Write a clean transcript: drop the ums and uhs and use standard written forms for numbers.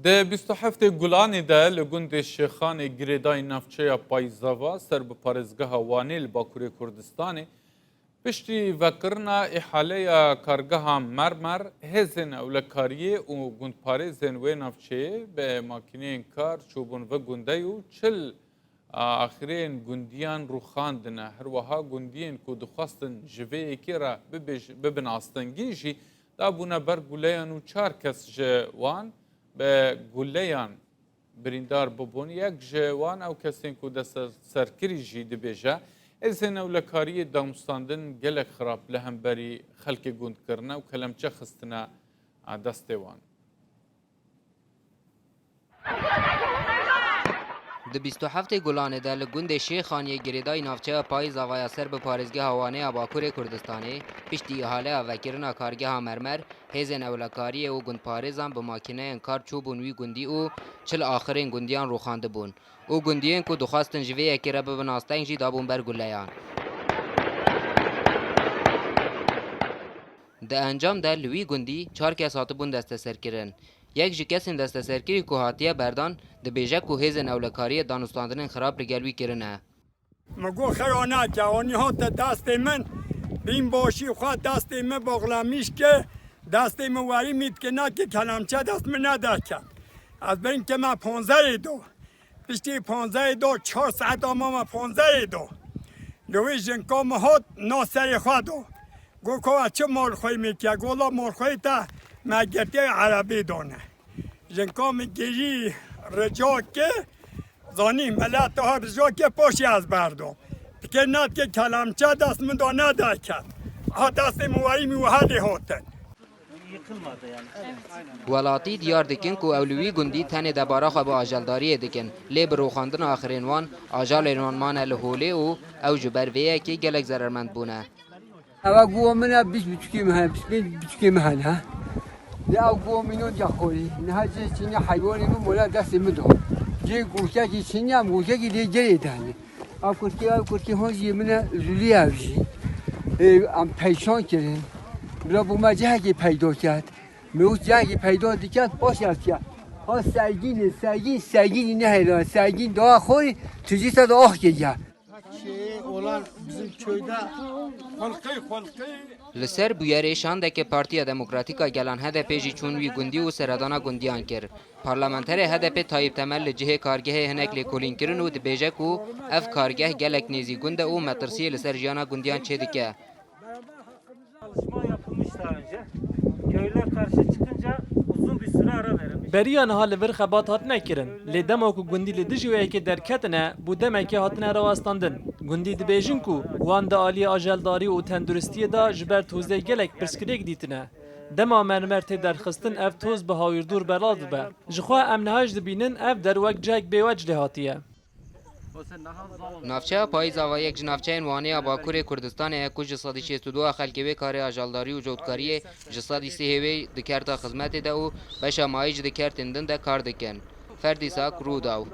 ده 27 گولانی ده لگوند شیخان گریدای نفچه پاییزاوا سر به پارزگاه وانیل باکوری کردستانی پشتی وکرنا احاله کارگاه مرمر هێزên ewlekariyê û gundparêzên wê navçeyê bi makîneyên kar çûbûn ve gundey û çil axirên gundiyan rûxandine. Her wiha gundiyên ku dixwastin ji vê yekê re bibin astengî jî dabûne ber guleyan û 4 kes ji wan bi guleyan birîndar bibûn. Yek ji wan ew kesên ku desteserkirî jî dibêje Hêzên ewlekariyê damostandin gelek xirab li hemberî xelkê gundkirine û kelemçe xistine destê wan. Di 27 Gulanê de li gundê Şêxaniyê girêdayî navçeya Payizavaya ser bi parêzgeha Wanê a Bakurê Kurdistanê piştî îhaleya vekirina kargeha Merrmer, hêzên ewlekariyê û gundparêzan bi makîneyên kar çûbûn wî gundî û çil axirên gundiyan rûxandibûn. û gundiyên ku dixwastin ji vê yekê re bibin asteng jî dabûn ber guleyan. Di encam de li wî gundî 4 kes hatibûn desteserkirin. Yek ji kesên desteserkirî ku hatiye berdan dibêje ku hêzên ewlekariyê danûstandinên xirab li gel wî kirine. Me got xera nake anî hate destê min bîn başî xwe destê me boxlamişke destê me werî mîtke nake kelemçe dest min nedeke. Ez berîm ke me 15 do piştî 15 do 4 saet ama me 15 do. Li wî jinka me hat na serê xwe do. Got ka çi malxweyî mêke gola malxweyî te me girtiye erebî dane. Jinka me girî ricakê zanî melet ha ricakê paşê ez berdom. Fikir neke kelemçe dest min da nedeke. Ha destê me werî mî helê hatin. Yıkılmadı yani. Welatî diyar dikin ku ew li wî gundî tenê debara xwe bi ajeldariyê dikin. Lê bi rûxandina axirên wan, ajalên wan mane li holê û ew ji ber vê yekê gelek zerermend bûne. Ava guva min e biş buçukî me hene, buçukî me hene. Li ew guva min û yaxorî. Niha cê çînî heywanê min mola destê min do. Cê gurkekî çînî em gurkekî lê cerê de hene. Ev kurkî hoziyê min e zûlî ev jî. Em peyşan kirin. Bila bû me cihekê peyda kerd. Me wî cihekê peyda diket baş ev kerd. Ha sergînê, sergînî nehêle. Sergîn daha xorî, tücî te de ah geye. Olan bizim köyde Li ser bûyerê şandeke Partiya Demokratîka Gelan HDP jî çûn wî gundî û seredana gundiyan kir. Parlamenterê HDP Tayyip Temel li cihê kargehê hinek lêkolînkirin û dibêje ku ev kargeh gelek nêzî gund e û metirsiyê li ser jiyana gundiyan çê dike. çalışma yapılmış daha önce. Köyler karşı çıkınca uzun bir süre ara verilmiş. Beriyan hali vir xebat hat nekirin. Lê dema ku gundî li dijî wêyekê derketine, bû demekê hatine rewastandin. Gundî dibêjin ku wan di aliyê ajeldarî û tenduristiyê de ji ber tozê gelek pirsgirêk dîtine. Dema Merrmer tê derxistin ev toz bi hawirdûr bela dibe. Ji xwe em niha jî dibînin ev derwek cihek bêwec lê hatiye. Navçeya Payizava yek ji navçeyên Wanê a Bakurê Kurdistanê ye ku ji sedî 62 xelkê wê karê ajeldarî û cotkariyê ji sedî sêhê wê di kerta xizmetê de û beşa mayî ji di kertên din de kar dikin. Ferdî sak rû daw.